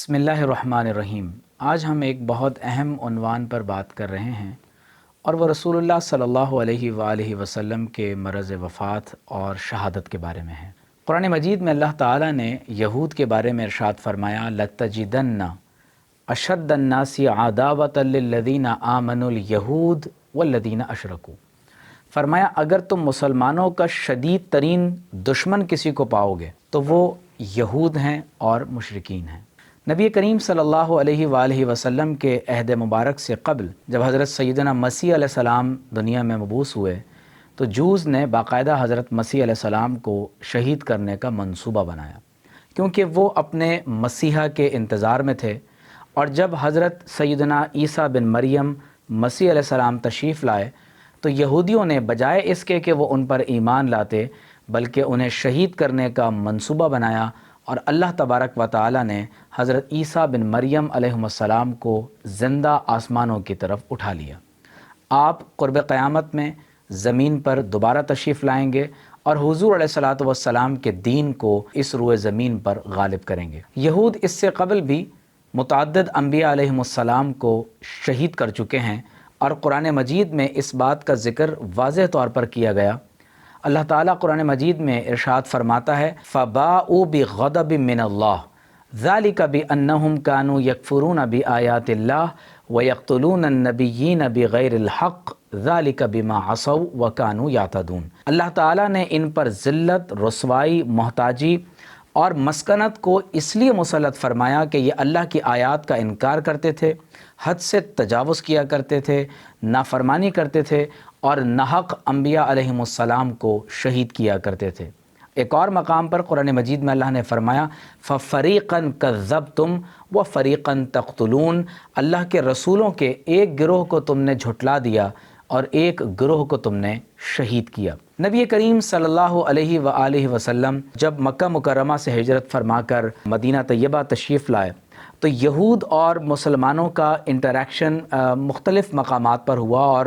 بسم اللہ الرحمن الرحیم۔ آج ہم ایک بہت اہم عنوان پر بات کر رہے ہیں اور وہ رسول اللہ صلی اللہ علیہ وآلہ وسلم کے مرض وفات اور شہادت کے بارے میں ہے۔ قرآن مجید میں اللہ تعالیٰ نے یہود کے بارے میں ارشاد فرمایا لَتَجِدَنَّ أَشَدَّ النَّاسِ عَدَاوَةً لِلَّذِينَ آمَنُوا الْيَهُودَ وَالَّذِينَ أَشْرَكُوا، فرمایا اگر تم مسلمانوں کا شدید ترین دشمن کسی کو پاؤ گے تو وہ یہود ہیں اور مشرکین ہیں۔ نبی کریم صلی اللہ علیہ وآلہ وسلم کے عہد مبارک سے قبل جب حضرت سیدنا مسیح علیہ السلام دنیا میں مبعوث ہوئے تو جوز نے باقاعدہ حضرت مسیح علیہ السلام کو شہید کرنے کا منصوبہ بنایا، کیونکہ وہ اپنے مسیحا کے انتظار میں تھے، اور جب حضرت سیدنا عیسیٰ بن مریم مسیح علیہ السلام تشریف لائے تو یہودیوں نے بجائے اس کے کہ وہ ان پر ایمان لاتے بلکہ انہیں شہید کرنے کا منصوبہ بنایا، اور اللہ تبارک و تعالی نے حضرت عیسیٰ بن مریم علیہ السلام کو زندہ آسمانوں کی طرف اٹھا لیا۔ آپ قرب قیامت میں زمین پر دوبارہ تشریف لائیں گے اور حضور علیہ الصلاۃ والسلام کے دین کو اس روئے زمین پر غالب کریں گے۔ یہود اس سے قبل بھی متعدد انبیاء علیہ السلام کو شہید کر چکے ہیں، اور قرآن مجید میں اس بات کا ذکر واضح طور پر کیا گیا۔ اللہ تعالیٰ قرآن مجید میں ارشاد فرماتا ہے فَبَاءُوا بِغَضَبٍ مِّنَ اللَّهِ ذَلِكَ بِأَنَّهُمْ كَانُوا يَكْفُرُونَ بِآيَاتِ اللَّهِ وَيَقْتُلُونَ النَّبِيِّينَ بِغَيْرِ الْحَقِّ ذَلِكَ بِمَا عَصَوْا وَكَانُوا يَعْتَدُونَ۔ اللہ تعالیٰ نے ان پر ذلت، رسوائی، محتاجی اور مسکنت کو اس لیے مسلط فرمایا کہ یہ اللہ کی آیات کا انکار کرتے تھے، حد سے تجاوز کیا کرتے تھے، نافرمانی کرتے تھے اور ناحق انبیاء علیہم السلام کو شہید کیا کرتے تھے۔ ایک اور مقام پر قرآن مجید میں اللہ نے فرمایا فَفَرِيقًا كَذَّبْتُمْ وَفَرِيقًا تَقْتُلُونَ، اللہ کے رسولوں کے ایک گروہ کو تم نے جھٹلا دیا اور ایک گروہ کو تم نے شہید کیا۔ نبی کریم صلی اللہ علیہ وآلہ وسلم جب مکہ مکرمہ سے ہجرت فرما کر مدینہ طیبہ تشریف لائے تو یہود اور مسلمانوں کا انٹریکشن مختلف مقامات پر ہوا، اور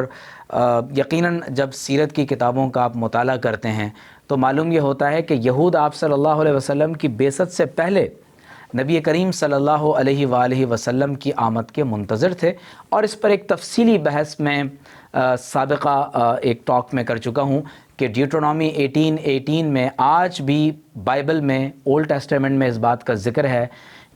یقیناً جب سیرت کی کتابوں کا آپ مطالعہ کرتے ہیں تو معلوم یہ ہوتا ہے کہ یہود آپ صلی اللہ علیہ وسلم کی بعثت سے پہلے نبی کریم صلی اللہ علیہ وآلہ وسلم کی آمد کے منتظر تھے، اور اس پر ایک تفصیلی بحث میں سابقہ ایک ٹاک میں کر چکا ہوں کہ ڈیوٹرونومی 18:18 میں آج بھی بائبل میں اولڈ ٹیسٹیمنٹ میں اس بات کا ذکر ہے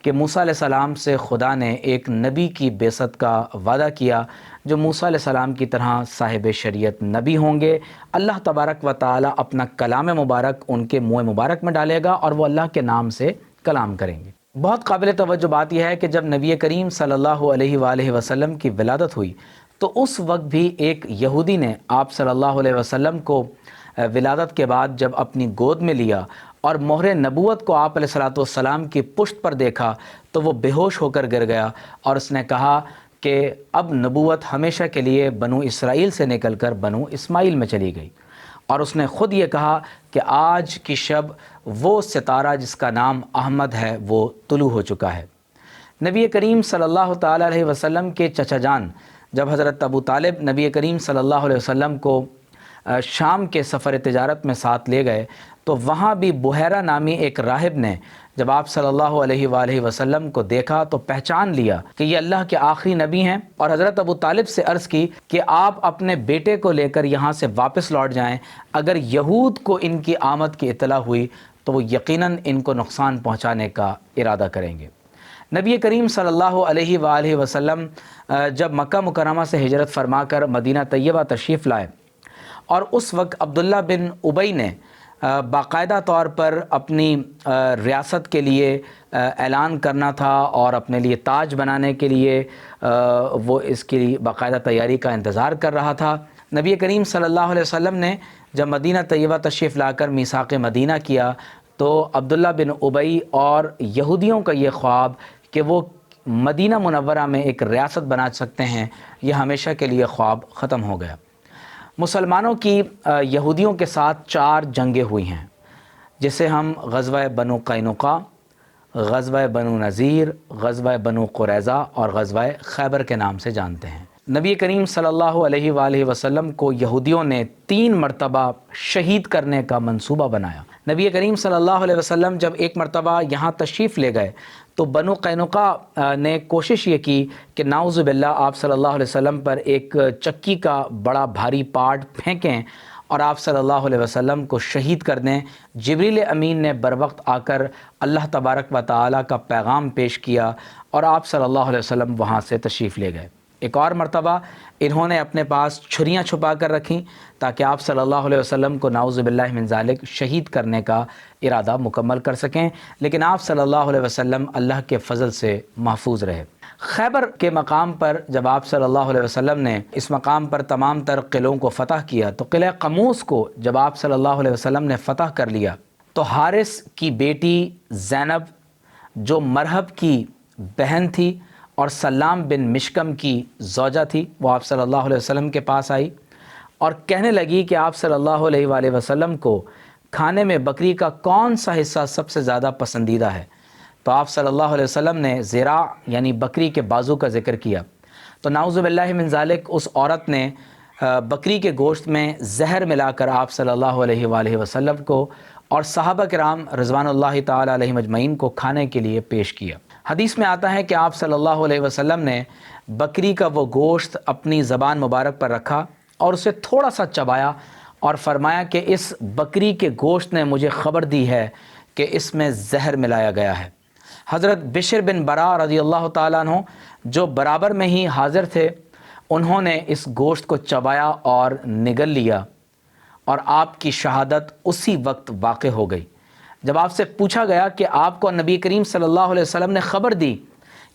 کہ موسیٰ علیہ السلام سے خدا نے ایک نبی کی بعثت کا وعدہ کیا جو موسیٰ علیہ السلام کی طرح صاحب شریعت نبی ہوں گے۔ اللہ تبارک و تعالی اپنا کلام مبارک ان کے منہ مبارک میں ڈالے گا اور وہ اللہ کے نام سے کلام کریں گے۔ بہت قابل توجہ بات یہ ہے کہ جب نبی کریم صلی اللہ علیہ وآلہ وسلم کی ولادت ہوئی تو اس وقت بھی ایک یہودی نے آپ صلی اللہ علیہ وسلم کو ولادت کے بعد جب اپنی گود میں لیا اور مہر نبوت کو آپ علیہ الصلاۃ والسلام کی پشت پر دیکھا تو وہ بے ہوش ہو کر گر گیا، اور اس نے کہا کہ اب نبوت ہمیشہ کے لیے بنو اسرائیل سے نکل کر بنو اسماعیل میں چلی گئی، اور اس نے خود یہ کہا کہ آج کی شب وہ ستارہ جس کا نام احمد ہے وہ طلوع ہو چکا ہے۔ نبی کریم صلی اللہ تعالی علیہ وسلم کے چچا جان جب حضرت ابو طالب نبی کریم صلی اللہ علیہ وسلم کو شام کے سفر تجارت میں ساتھ لے گئے تو وہاں بھی بحیرہ نامی ایک راہب نے جب آپ صلی اللہ علیہ وآلہ وسلم کو دیکھا تو پہچان لیا کہ یہ اللہ کے آخری نبی ہیں، اور حضرت ابو طالب سے عرض کی کہ آپ اپنے بیٹے کو لے کر یہاں سے واپس لوٹ جائیں، اگر یہود کو ان کی آمد کی اطلاع ہوئی تو وہ یقیناً ان کو نقصان پہنچانے کا ارادہ کریں گے۔ نبی کریم صلی اللہ علیہ وآلہ وسلم جب مکہ مکرمہ سے ہجرت فرما کر مدینہ طیبہ تشریف لائے، اور اس وقت عبداللہ بن ابی نے باقاعدہ طور پر اپنی ریاست کے لیے اعلان کرنا تھا اور اپنے لیے تاج بنانے کے لیے وہ اس کی باقاعدہ تیاری کا انتظار کر رہا تھا۔ نبی کریم صلی اللہ علیہ وسلم نے جب مدینہ طیبہ تشریف لا کر میثاق مدینہ کیا تو عبداللہ بن ابی اور یہودیوں کا یہ خواب کہ وہ مدینہ منورہ میں ایک ریاست بنا سکتے ہیں، یہ ہمیشہ کے لیے خواب ختم ہو گیا۔ مسلمانوں کی یہودیوں کے ساتھ 4 جنگیں ہوئی ہیں، جسے ہم غزوہ بنو قینقاع، غزوہ بنو نذیر، غزوہ بنو قریظہ اور غزوہ خیبر کے نام سے جانتے ہیں۔ نبی کریم صلی اللہ علیہ وآلہ وسلم کو یہودیوں نے 3 مرتبہ شہید کرنے کا منصوبہ بنایا۔ نبی کریم صلی اللہ علیہ وسلم جب ایک مرتبہ یہاں تشریف لے گئے تو بنو قینقاع نے کوشش یہ کی کہ نعوذ باللہ آپ صلی اللہ علیہ وسلم پر ایک چکی کا بڑا بھاری پارٹ پھینکیں اور آپ صلی اللہ علیہ وسلم کو شہید کر دیں۔ جبریل امین نے بروقت آ کر اللہ تبارک و تعالیٰ کا پیغام پیش کیا اور آپ صلی اللہ علیہ وسلم وہاں سے تشریف لے گئے۔ ایک اور مرتبہ انہوں نے اپنے پاس چھریاں چھپا کر رکھیں تاکہ آپ صلی اللہ علیہ وسلم کو نعوذ باللہ من ذالک شہید کرنے کا ارادہ مکمل کر سکیں، لیکن آپ صلی اللہ علیہ وسلم اللہ کے فضل سے محفوظ رہے۔ خیبر کے مقام پر جب آپ صلی اللہ علیہ وسلم نے اس مقام پر تمام تر قلعوں کو فتح کیا تو قلعہ قموس کو جب آپ صلی اللہ علیہ وسلم نے فتح کر لیا تو حارث کی بیٹی زینب جو مرحب کی بہن تھی اور سلام بن مشکم کی زوجہ تھی، وہ آپ صلی اللہ علیہ وسلم کے پاس آئی اور کہنے لگی کہ آپ صلی اللہ علیہ وآلہ وسلم کو کھانے میں بکری کا کون سا حصہ سب سے زیادہ پسندیدہ ہے؟ تو آپ صلی اللہ علیہ وسلم نے ذراع یعنی بکری کے بازو کا ذکر کیا تو نعوذ باللہ من ذالک اس عورت نے بکری کے گوشت میں زہر ملا کر آپ صلی اللہ علیہ وآلہ وسلم کو اور صحابہ کرام رضوان اللہ تعالی علیہم اجمعین کو کھانے کے لیے پیش کیا۔ حدیث میں آتا ہے کہ آپ صلی اللہ علیہ وسلم نے بکری کا وہ گوشت اپنی زبان مبارک پر رکھا اور اسے تھوڑا سا چبایا اور فرمایا کہ اس بکری کے گوشت نے مجھے خبر دی ہے کہ اس میں زہر ملایا گیا ہے۔ حضرت بشر بن برا رضی اللہ تعالیٰ عنہ جو برابر میں ہی حاضر تھے، انہوں نے اس گوشت کو چبایا اور نگل لیا اور آپ کی شہادت اسی وقت واقع ہو گئی۔ جب آپ سے پوچھا گیا کہ آپ کو نبی کریم صلی اللہ علیہ وسلم نے خبر دی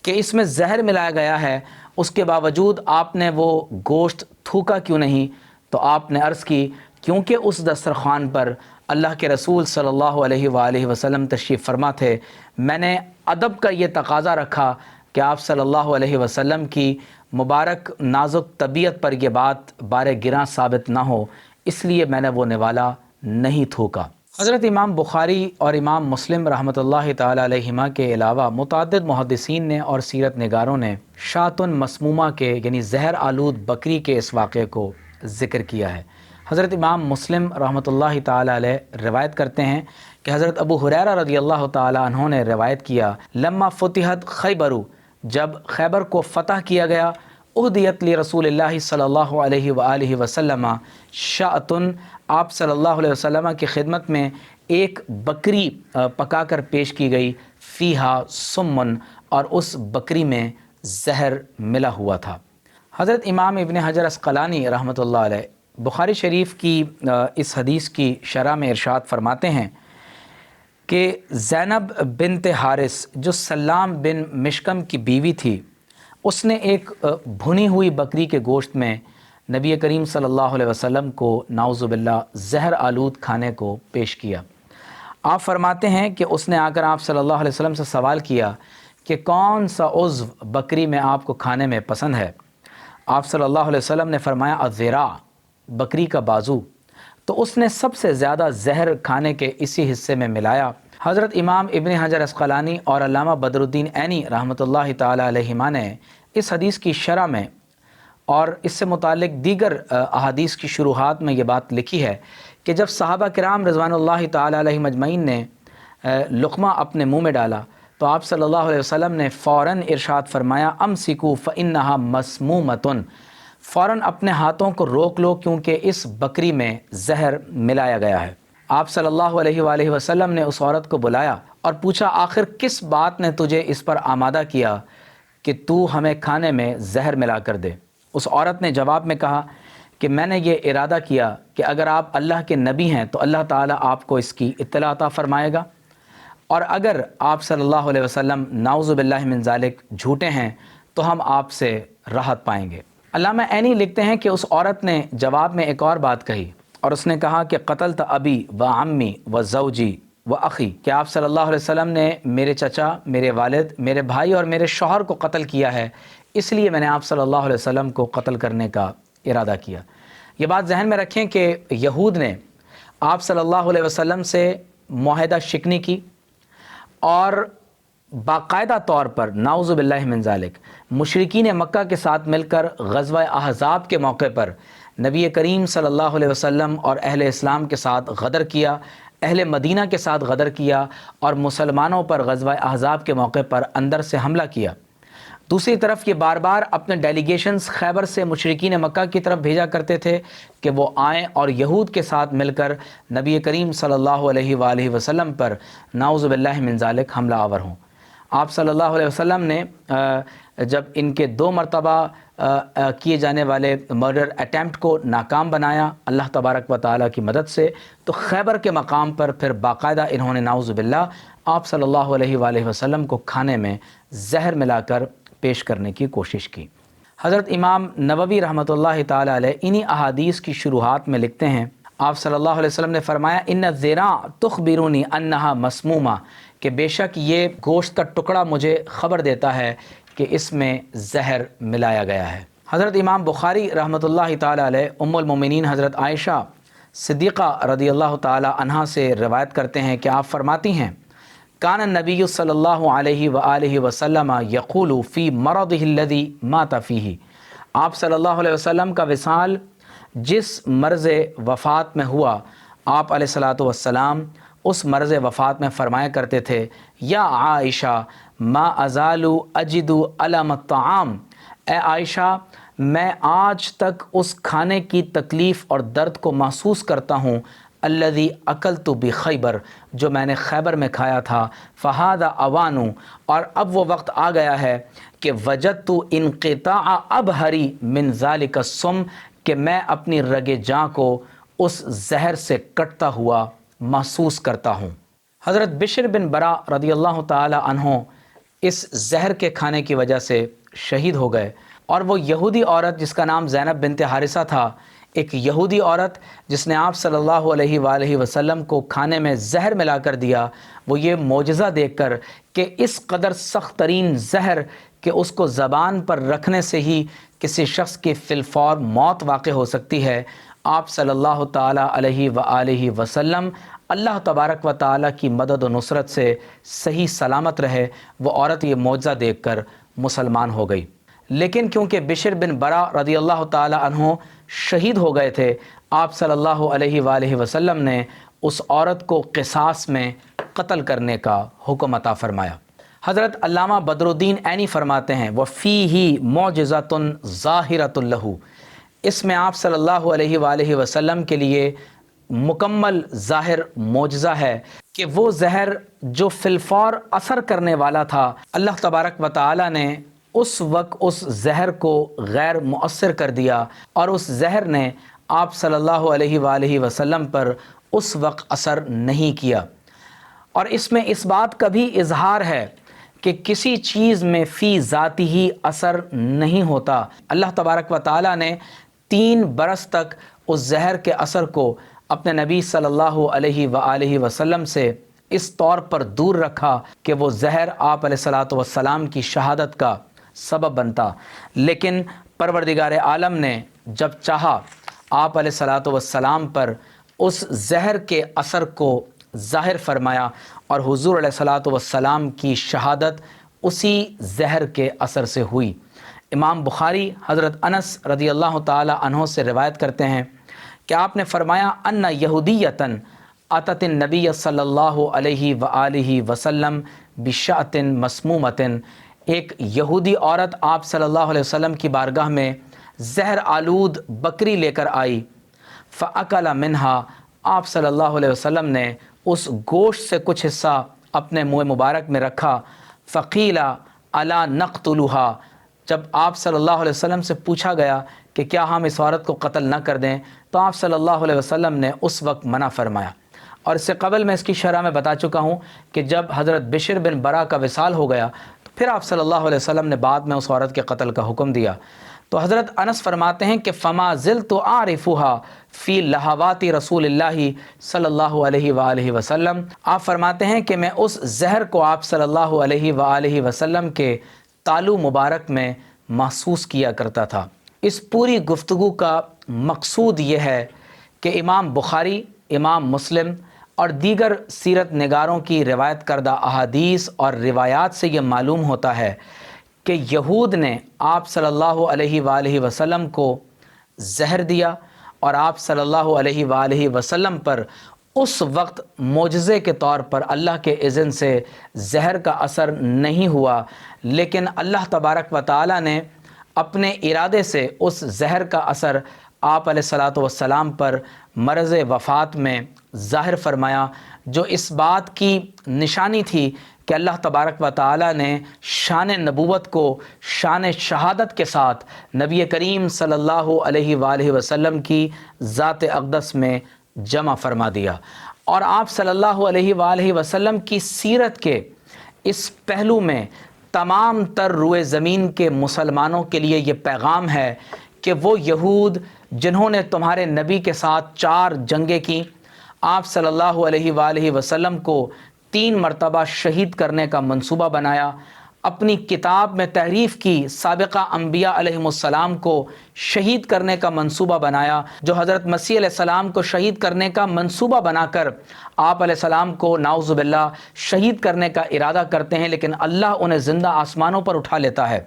کہ اس میں زہر ملایا گیا ہے، اس کے باوجود آپ نے وہ گوشت تھوکا کیوں نہیں؟ تو آپ نے عرض کی کیونکہ اس دسترخوان پر اللہ کے رسول صلی اللہ علیہ وآلہ وسلم تشریف فرما تھے، میں نے ادب کا یہ تقاضا رکھا کہ آپ صلی اللہ علیہ وسلم کی مبارک نازک طبیعت پر یہ بات بار گراں ثابت نہ ہو، اس لیے میں نے وہ نوالا نہیں تھوکا۔ حضرت امام بخاری اور امام مسلم رحمۃ اللہ تعالی علیہما کے علاوہ متعدد محدثین نے اور سیرت نگاروں نے شاۃ مسمومہ کے یعنی زہر آلود بکری کے اس واقعے کو ذکر کیا ہے۔ حضرت امام مسلم رحمۃ اللہ تعالی علیہ روایت کرتے ہیں کہ حضرت ابو ہریرہ رضی اللہ تعالی عنہ نے روایت کیا لما فتحت خیبر، جب خیبر کو فتح کیا گیا، اہدیت لرسول اللہ صلی اللہ علیہ وآلہ وسلم شاۃ، آپ صلی اللہ علیہ وسلم کی خدمت میں ایک بکری پکا کر پیش کی گئی، فیہا سمن، اور اس بکری میں زہر ملا ہوا تھا۔ حضرت امام ابن حجر عسقلانی رحمۃ اللہ علیہ بخاری شریف کی اس حدیث کی شرح میں ارشاد فرماتے ہیں کہ زینب بنت حارث جو سلام بن مشکم کی بیوی تھی، اس نے ایک بھنی ہوئی بکری کے گوشت میں نبی کریم صلی اللہ علیہ وسلم کو نعوذ باللہ زہر آلود کھانے کو پیش کیا۔ آپ فرماتے ہیں کہ اس نے آ کر آپ صلی اللہ علیہ وسلم سے سوال کیا کہ کون سا عضو بکری میں آپ کو کھانے میں پسند ہے؟ آپ صلی اللہ علیہ وسلم نے فرمایا الذراع، بکری کا بازو، تو اس نے سب سے زیادہ زہر کھانے کے اسی حصے میں ملایا۔ حضرت امام ابن حجر عسقلانی اور علامہ بدر الدین عینی رحمۃ اللہ تعالی علیہما نے اس حدیث کی شرح میں اور اس سے متعلق دیگر احادیث کی شروحات میں یہ بات لکھی ہے کہ جب صحابہ کرام رضوان اللہ تعالی علیہم اجمعین نے لقمہ اپنے منہ میں ڈالا تو آپ صلی اللہ علیہ وسلم نے فوراً ارشاد فرمایا امسکوا فانھا مسمومۃ، فوراً اپنے ہاتھوں کو روک لو کیونکہ اس بکری میں زہر ملایا گیا ہے۔ آپ صلی اللہ علیہ وآلہ وسلم نے اس عورت کو بلایا اور پوچھا آخر کس بات نے تجھے اس پر آمادہ کیا کہ تو ہمیں کھانے میں زہر ملا کر دے؟ اس عورت نے جواب میں کہا کہ میں نے یہ ارادہ کیا کہ اگر آپ اللہ کے نبی ہیں تو اللہ تعالیٰ آپ کو اس کی اطلاع عطا فرمائے گا، اور اگر آپ صلی اللہ علیہ وسلم نعوذ باللہ من ذالک جھوٹے ہیں تو ہم آپ سے راحت پائیں گے۔ علامہ عینی لکھتے ہیں کہ اس عورت نے جواب میں ایک اور بات کہی اور اس نے کہا کہ قتلت ابی و عمی و زوجی و اخی، کہ آپ صلی اللہ علیہ وسلم نے میرے چچا، میرے والد، میرے بھائی اور میرے شوہر کو قتل کیا ہے، اس لیے میں نے آپ صلی اللہ علیہ وسلم کو قتل کرنے کا ارادہ کیا۔ یہ بات ذہن میں رکھیں کہ یہود نے آپ صلی اللہ علیہ وسلم سے معاہدہ شکنی کی اور باقاعدہ طور پر نعوذ باللہ من ذالک مشرکین مکہ کے ساتھ مل کر غزوہ احزاب کے موقع پر نبی کریم صلی اللہ علیہ وسلم اور اہل اسلام کے ساتھ غدر کیا، اہل مدینہ کے ساتھ غدر کیا اور مسلمانوں پر غزوہ احزاب کے موقع پر اندر سے حملہ کیا۔ دوسری طرف یہ بار بار اپنے ڈیلیگیشنز خیبر سے مشرکین مکہ کی طرف بھیجا کرتے تھے کہ وہ آئیں اور یہود کے ساتھ مل کر نبی کریم صلی اللہ علیہ وآلہ وسلم پر نعوذ باللہ من ذالک حملہ آور ہوں۔ آپ صلی اللہ علیہ وسلم نے جب ان کے 2 مرتبہ کیے جانے والے مرڈر اٹیمپٹ کو ناکام بنایا اللہ تبارک و تعالیٰ کی مدد سے، تو خیبر کے مقام پر پھر باقاعدہ انہوں نے نعوذ باللہ آپ صلی اللہ علیہ وآلہ وسلم کو کھانے میں زہر ملا کر پیش کرنے کی کوشش کی۔ حضرت امام نووی رحمۃ اللہ تعالی علیہ انہی احادیث کی شروحات میں لکھتے ہیں، آپ صلی اللہ علیہ وسلم نے فرمایا ان الذراع تخبرونی انہا مسمومہ، کہ بے شک یہ گوشت کا ٹکڑا مجھے خبر دیتا ہے کہ اس میں زہر ملایا گیا ہے۔ حضرت امام بخاری رحمۃ اللہ تعالی علیہ ام المومنین حضرت عائشہ صدیقہ رضی اللہ تعالی عنہا سے روایت کرتے ہیں کہ آپ فرماتی ہیں کان النبی صلی اللہ علیہ وآلہ وسلم یقول فی مرضہ الذی مات فیہ، آپ صلی اللہ علیہ وسلم کا وصال جس مرض وفات میں ہوا، آپ علیہ الصلوۃ والسلام اس مرض وفات میں فرمایا کرتے تھے یا عائشہ ما ازال اجد الم الطعام، اے عائشہ میں آج تک اس کھانے کی تکلیف اور درد کو محسوس کرتا ہوں الذی اکلت بخیبر، جو میں نے خیبر میں کھایا تھا، فہذا اوان، اور اب وہ وقت آ گیا ہے کہ وجدت انقطاع ابہری من ذالک السم، کہ میں اپنی رگ جاں کو اس زہر سے کٹتا ہوا محسوس کرتا ہوں۔ حضرت بشر بن برا رضی اللہ تعالی عنہ اس زہر کے کھانے کی وجہ سے شہید ہو گئے، اور وہ یہودی عورت جس کا نام زینب بنت حارثہ تھا، ایک یہودی عورت جس نے آپ صلی اللہ علیہ وآلہ وسلم کو کھانے میں زہر ملا کر دیا، وہ یہ معجزہ دیکھ کر کہ اس قدر سخت ترین زہر کہ اس کو زبان پر رکھنے سے ہی کسی شخص کی فی الفور موت واقع ہو سکتی ہے، آپ صلی اللہ تعالیٰ علیہ وآلہ وسلم اللہ تبارک و تعالیٰ کی مدد و نصرت سے صحیح سلامت رہے۔ وہ عورت یہ معجزہ دیکھ کر مسلمان ہو گئی، لیکن کیونکہ بشر بن برا رضی اللہ تعالیٰ عنہ شہید ہو گئے تھے، آپ صلی اللہ علیہ وآلہ وسلم نے اس عورت کو قصاص میں قتل کرنے کا حکم عطا فرمایا۔ حضرت علامہ بدر الدین عینی فرماتے ہیں وَفِيهِ مُعْجِزَةٌ ظَاهِرَةٌ لَهُ، اس میں آپ صلی اللہ علیہ وآلہ وسلم کے لیے مکمل ظاہر معجزہ ہے کہ وہ زہر جو فی الفور اثر کرنے والا تھا، اللہ تبارک و تعالی نے اس وقت اس زہر کو غیر مؤثر کر دیا، اور اس زہر نے آپ صلی اللہ علیہ وآلہ وسلم پر اس وقت اثر نہیں کیا۔ اور اس میں اس بات کا بھی اظہار ہے کہ کسی چیز میں فی ذاتی ہی اثر نہیں ہوتا۔ اللہ تبارک و تعالی نے 3 برس تک اس زہر کے اثر کو اپنے نبی صلی اللہ علیہ وآلہ وسلم سے اس طور پر دور رکھا کہ وہ زہر آپ علیہ الصلوۃ والسلام کی شہادت کا سبب بنتا، لیکن پروردگار عالم نے جب چاہا آپ علیہ الصلوۃ والسلام پر اس زہر کے اثر کو ظاہر فرمایا، اور حضور علیہ الصلوۃ والسلام کی شہادت اسی زہر کے اثر سے ہوئی۔ امام بخاری حضرت انس رضی اللہ تعالی عنہ سے روایت کرتے ہیں کہ آپ نے فرمایا ان یہودیۃ اتت النبی صلی اللہ علیہ وآلہ وسلم بشاۃ مسمومۃ، ایک یہودی عورت آپ صلی اللہ علیہ وسلم کی بارگاہ میں زہر آلود بکری لے کر آئی، فاکل منہا، آپ صلی اللہ علیہ وسلم نے اس گوشت سے کچھ حصہ اپنے منہ مبارک میں رکھا، فقیل الا نقتلھا، جب آپ صلی اللہ علیہ وسلم سے پوچھا گیا کہ کیا ہم اس عورت کو قتل نہ کر دیں، تو آپ صلی اللہ علیہ وسلم نے اس وقت منع فرمایا۔ اور اس سے قبل میں اس کی شرح میں بتا چکا ہوں کہ جب حضرت بشر بن برا کا وصال ہو گیا تو پھر آپ صلی اللہ علیہ وسلم نے بعد میں اس عورت کے قتل کا حکم دیا۔ تو حضرت انس فرماتے ہیں کہ فما زلت اعرفها فی لہوات رسول اللہ صلی اللہ علیہ وآلہ وسلم، آپ فرماتے ہیں کہ میں اس زہر کو آپ صلی اللہ علیہ وآلہ وسلم کے تالو مبارک میں محسوس کیا کرتا تھا۔ اس پوری گفتگو کا مقصود یہ ہے کہ امام بخاری، امام مسلم اور دیگر سیرت نگاروں کی روایت کردہ احادیث اور روایات سے یہ معلوم ہوتا ہے کہ یہود نے آپ صلی اللہ علیہ وآلہ وسلم کو زہر دیا، اور آپ صلی اللہ علیہ وآلہ وسلم پر اس وقت معجزے کے طور پر اللہ کے اذن سے زہر کا اثر نہیں ہوا، لیکن اللہ تبارک و تعالی نے اپنے ارادے سے اس زہر کا اثر آپ علیہ الصلاۃ والسلام پر مرض وفات میں ظاہر فرمایا، جو اس بات کی نشانی تھی کہ اللہ تبارک و تعالی نے شان نبوت کو شان شہادت کے ساتھ نبی کریم صلی اللہ علیہ وآلہ وسلم کی ذات اقدس میں جمع فرما دیا۔ اور آپ صلی اللہ علیہ وآلہ وسلم کی سیرت کے اس پہلو میں تمام تر روئے زمین کے مسلمانوں کے لیے یہ پیغام ہے کہ وہ یہود جنہوں نے تمہارے نبی کے ساتھ 4 جنگیں کی، آپ صلی اللہ علیہ وآلہ وسلم کو 3 مرتبہ شہید کرنے کا منصوبہ بنایا، اپنی کتاب میں تحریف کی، سابقہ انبیاء علیہم السلام کو شہید کرنے کا منصوبہ بنایا، جو حضرت مسیح علیہ السلام کو شہید کرنے کا منصوبہ بنا کر آپ علیہ السلام کو نعوذ باللہ شہید کرنے کا ارادہ کرتے ہیں، لیکن اللہ انہیں زندہ آسمانوں پر اٹھا لیتا ہے۔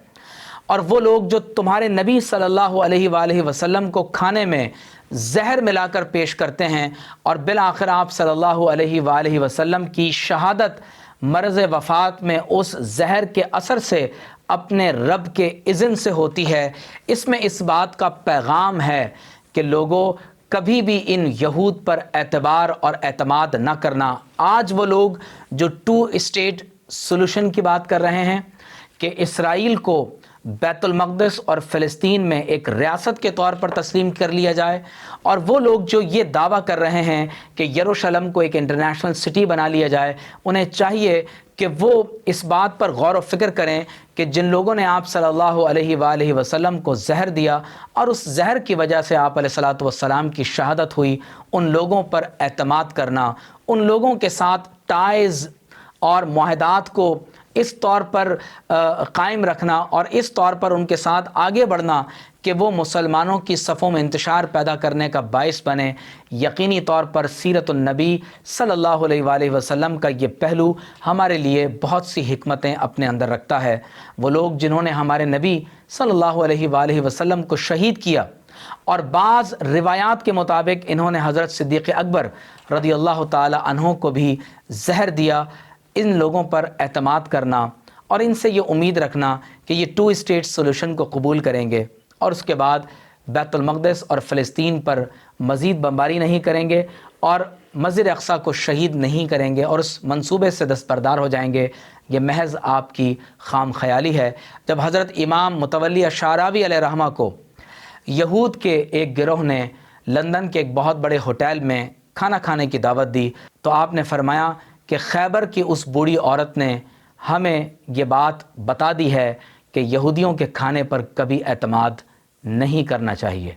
اور وہ لوگ جو تمہارے نبی صلی اللہ علیہ وآلہ وسلم کو کھانے میں زہر ملا کر پیش کرتے ہیں، اور بالآخر آپ صلی اللہ علیہ وآلہ وسلم کی شہادت مرض وفات میں اس زہر کے اثر سے اپنے رب کے اذن سے ہوتی ہے، اس میں اس بات کا پیغام ہے کہ لوگوں کبھی بھی ان یہود پر اعتبار اور اعتماد نہ کرنا۔ آج وہ لوگ جو 2 اسٹیٹ سولوشن کی بات کر رہے ہیں کہ اسرائیل کو بیت المقدس اور فلسطین میں ایک ریاست کے طور پر تسلیم کر لیا جائے، اور وہ لوگ جو یہ دعویٰ کر رہے ہیں کہ یروشلم کو ایک انٹرنیشنل سٹی بنا لیا جائے، انہیں چاہیے کہ وہ اس بات پر غور و فکر کریں کہ جن لوگوں نے آپ صلی اللہ علیہ وآلہ وسلم کو زہر دیا اور اس زہر کی وجہ سے آپ علیہ الصلاۃ والسلام کی شہادت ہوئی، ان لوگوں پر اعتماد کرنا، ان لوگوں کے ساتھ ٹائز اور معاہدات کو اس طور پر قائم رکھنا اور اس طور پر ان کے ساتھ آگے بڑھنا کہ وہ مسلمانوں کی صفوں میں انتشار پیدا کرنے کا باعث بنے، یقینی طور پر سیرت النبی صلی اللہ علیہ وآلہ وسلم کا یہ پہلو ہمارے لیے بہت سی حکمتیں اپنے اندر رکھتا ہے۔ وہ لوگ جنہوں نے ہمارے نبی صلی اللہ علیہ وآلہ وسلم کو شہید کیا، اور بعض روایات کے مطابق انہوں نے حضرت صدیق اکبر رضی اللہ تعالی عنہ کو بھی زہر دیا، ان لوگوں پر اعتماد کرنا اور ان سے یہ امید رکھنا کہ یہ 2 اسٹیٹ سولوشن کو قبول کریں گے، اور اس کے بعد بیت المقدس اور فلسطین پر مزید بمباری نہیں کریں گے اور مسجد اقصیٰ کو شہید نہیں کریں گے اور اس منصوبے سے دستبردار ہو جائیں گے، یہ محض آپ کی خام خیالی ہے۔ جب حضرت امام متولی الشعراوی علیہ رحمہ کو یہود کے ایک گروہ نے لندن کے ایک بہت بڑے ہوٹل میں کھانا کھانے کی دعوت دی، تو آپ نے فرمایا کہ خیبر کی اس بوڑھی عورت نے ہمیں یہ بات بتا دی ہے کہ یہودیوں کے کھانے پر کبھی اعتماد نہیں کرنا چاہیے۔